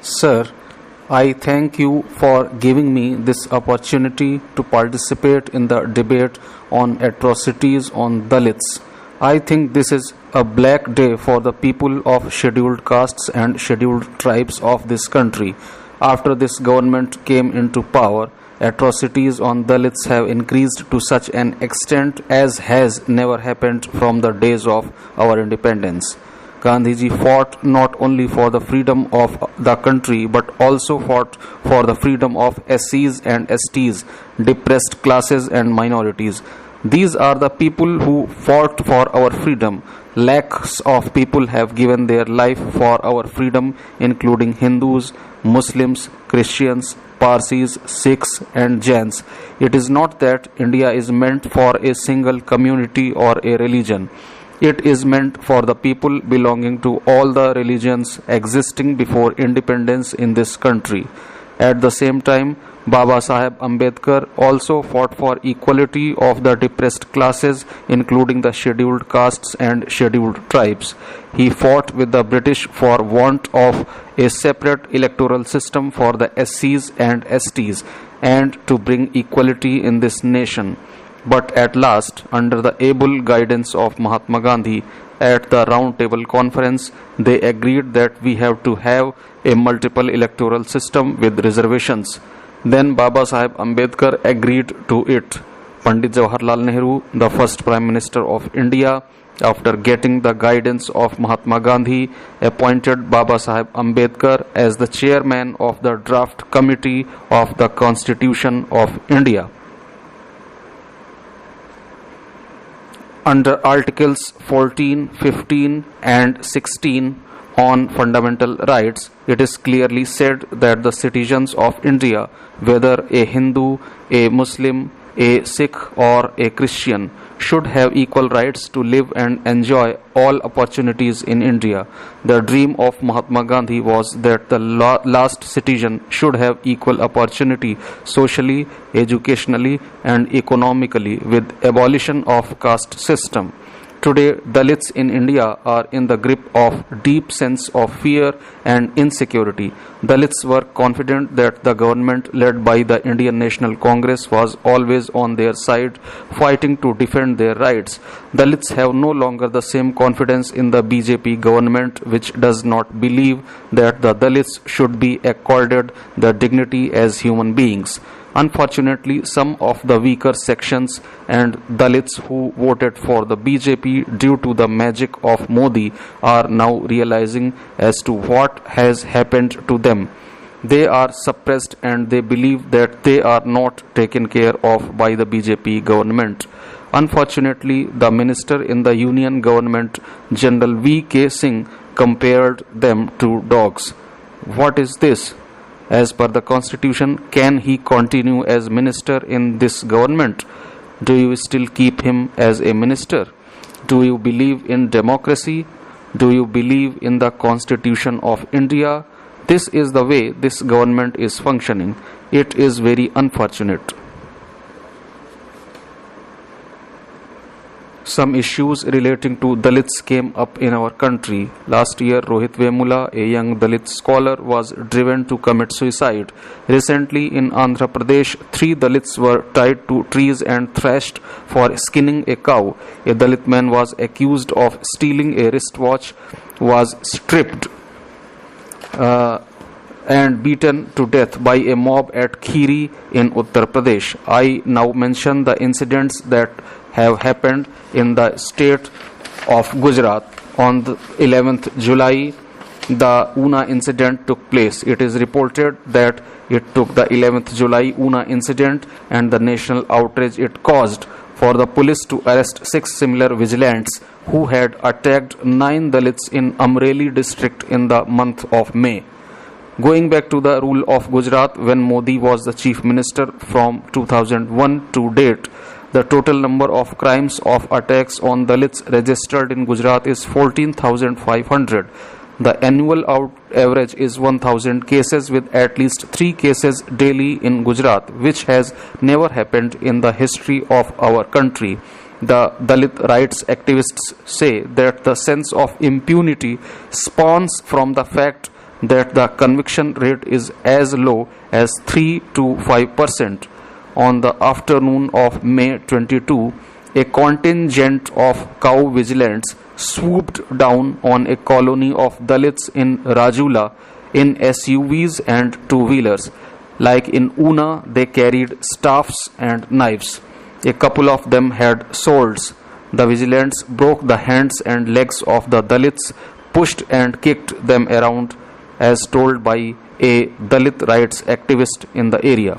Sir, I thank you for giving me this opportunity to participate in the debate on atrocities on Dalits. I think this is a black day for the people of scheduled castes and scheduled tribes of this country. After this government came into power, atrocities on Dalits have increased to such an extent as has never happened from the days of our independence. Gandhiji fought not only for the freedom of the country but also fought for the freedom of SCs and STs, depressed classes and minorities. These are the people who fought for our freedom. Lakhs of people have given their life for our freedom, including Hindus, Muslims, Christians, Parsis, Sikhs, and Jains. It is not that India is meant for a single community or a religion. It is meant for the people belonging to all the religions existing before independence in this country. At the same time, Baba Saheb Ambedkar also fought for equality of the depressed classes, including the scheduled castes and scheduled tribes. He fought with the British for want of a separate electoral system for the SCs and STs and to bring equality in this nation. But at last, under the able guidance of Mahatma Gandhi, at the Round Table Conference, they agreed that we have to have a multiple electoral system with reservations. Then Baba Saheb Ambedkar agreed to it. Pandit Jawaharlal Nehru, the first Prime Minister of India, after getting the guidance of Mahatma Gandhi, appointed Baba Saheb Ambedkar as the chairman of the draft committee of the Constitution of India. Under Articles 14, 15 and 16 on fundamental rights, it is clearly said that the citizens of India, whether a Hindu, a Muslim, a Sikh or a Christian, should have equal rights to live and enjoy all opportunities in India. The dream of Mahatma Gandhi was that the last citizen should have equal opportunity socially, educationally and economically with abolition of caste system. Today, Dalits in India are in the grip of deep sense of fear and insecurity. Dalits were confident that the government led by the Indian National Congress was always on their side, fighting to defend their rights. Dalits have no longer the same confidence in the BJP government, which does not believe that the Dalits should be accorded the dignity as human beings. Unfortunately, some of the weaker sections and Dalits who voted for the BJP due to the magic of Modi are now realizing as to what has happened to them. They are suppressed and they believe that they are not taken care of by the BJP government. Unfortunately, the minister in the union government, General V.K. Singh, compared them to dogs. What is this? As per the constitution, can he continue as minister in this government? Do you still keep him as a minister? Do you believe in democracy? Do you believe in the Constitution of India? This is the way this government is functioning. It is very unfortunate. Some issues relating to Dalits came up in our country. Last year, Rohit Vemula, a young Dalit scholar, was driven to commit suicide. Recently, in Andhra Pradesh, 3 Dalits were tied to trees and thrashed for skinning a cow. A Dalit man was accused of stealing a wristwatch, was stripped and beaten to death by a mob at Khiri in Uttar Pradesh. I now mention the incidents that have happened in the state of Gujarat. On the 11th July, the Una incident took place. It is reported that it took the 11th July Una incident and the national outrage it caused for the police to arrest 6 similar vigilantes who had attacked 9 Dalits in Amreli district in the month of May. Going back to the rule of Gujarat when Modi was the chief minister from 2001 to date, the total number of crimes of attacks on Dalits registered in Gujarat is 14,500. The annual average is 1,000 cases with at least 3 cases daily in Gujarat, which has never happened in the history of our country. The Dalit rights activists say that the sense of impunity spawns from the fact that the conviction rate is as low as 3 to 5%. On the afternoon of May 22, a contingent of cow vigilantes swooped down on a colony of Dalits in Rajula in SUVs and two-wheelers. Like in Una, they carried staffs and knives. A couple of them had swords. The vigilantes broke the hands and legs of the Dalits, pushed and kicked them around, as told by a Dalit rights activist in the area.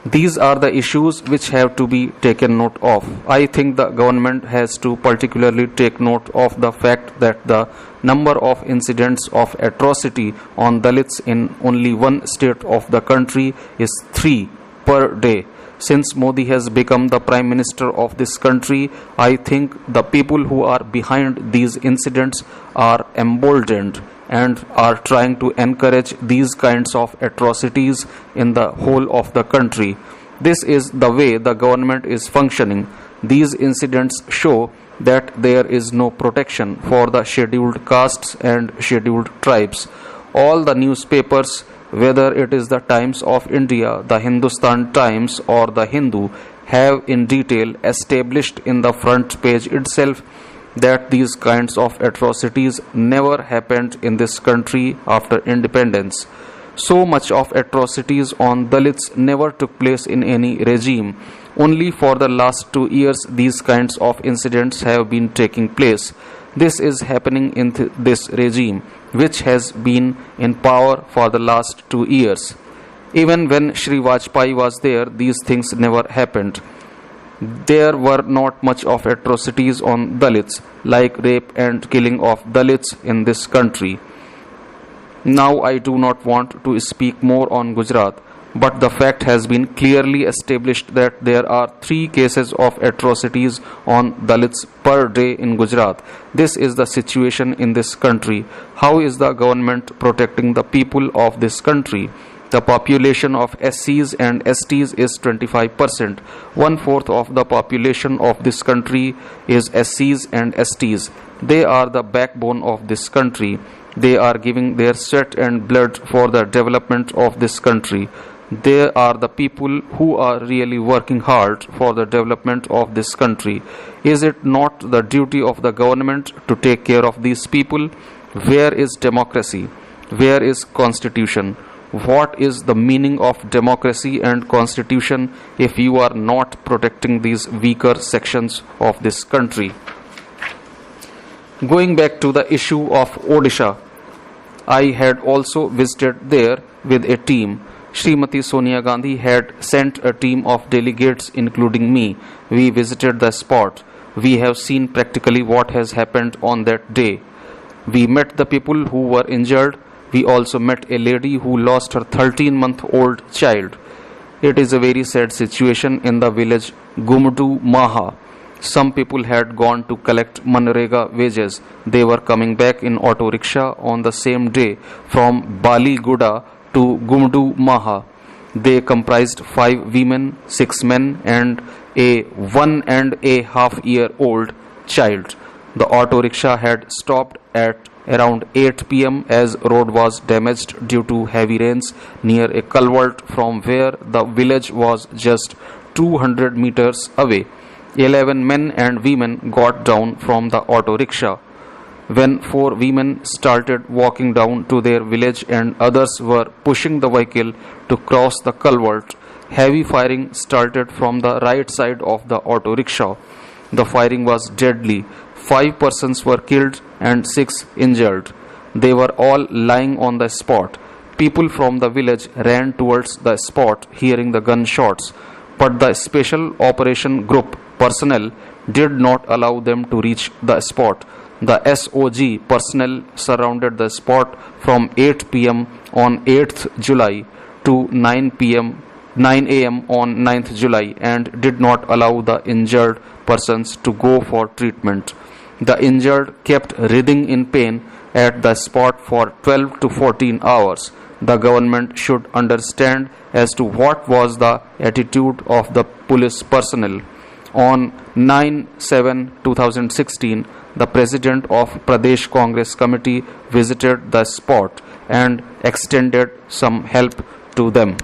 These are the issues which have to be taken note of. I think the government has to particularly take note of the fact that the number of incidents of atrocity on Dalits in only one state of the country is 3 per day. Since Modi has become the Prime Minister of this country, I think the people who are behind these incidents are emboldened and are trying to encourage these kinds of atrocities in the whole of the country. This is the way the government is functioning. These incidents show that there is no protection for the scheduled castes and scheduled tribes. All the newspapers, whether it is the Times of India, the Hindustan Times or the Hindu, have in detail established in the front page itself that these kinds of atrocities never happened in this country after independence. So much of atrocities on Dalits never took place in any regime. Only for the last 2 years these kinds of incidents have been taking place. This is happening in this regime, which has been in power for the last 2 years. Even when Shri Vajpayee was there, these things never happened. There were not much of atrocities on Dalits, like rape and killing of Dalits in this country. Now I do not want to speak more on Gujarat, but the fact has been clearly established that there are 3 cases of atrocities on Dalits per day in Gujarat. This is the situation in this country. How is the government protecting the people of this country? The population of SCs and STs is 25%. 1/4 of the population of this country is SCs and STs. They are the backbone of this country. They are giving their sweat and blood for the development of this country. They are the people who are really working hard for the development of this country. Is it not the duty of the government to take care of these people? Where is democracy? Where is constitution? What is the meaning of democracy and constitution if you are not protecting these weaker sections of this country? Going back to the issue of Odisha, I had also visited there with a team. Srimati Sonia Gandhi had sent a team of delegates including me. We visited the spot. We have seen practically what has happened on that day. We met the people who were injured. We also met a lady who lost her 13-month-old child. It is a very sad situation in the village Gumdu Maha. Some people had gone to collect Manrega wages. They were coming back in auto rickshaw on the same day from Bali Guda to Gumdu Maha. They comprised 5 women, 6 men and a 1.5-year-old child. The auto rickshaw had stopped at around 8 p.m. as road was damaged due to heavy rains near a culvert from where the village was just 200 meters away. 11 men and women got down from the auto rickshaw. When 4 women started walking down to their village and others were pushing the vehicle to cross the culvert, heavy firing started from the right side of the auto rickshaw. The firing was deadly. 5 persons were killed and 6 injured. They were all lying on the spot. People from the village ran towards the spot hearing the gunshots, but the Special Operation Group personnel did not allow them to reach the spot. The SOG personnel surrounded the spot from 8 p.m. on 8th July to 9 a.m. on 9th July and did not allow the injured persons to go for treatment. The injured kept writhing in pain at the spot for 12 to 14 hours. The government should understand as to what was the attitude of the police personnel. On 9/7/2016, the President of Pradesh Congress Committee visited the spot and extended some help to them.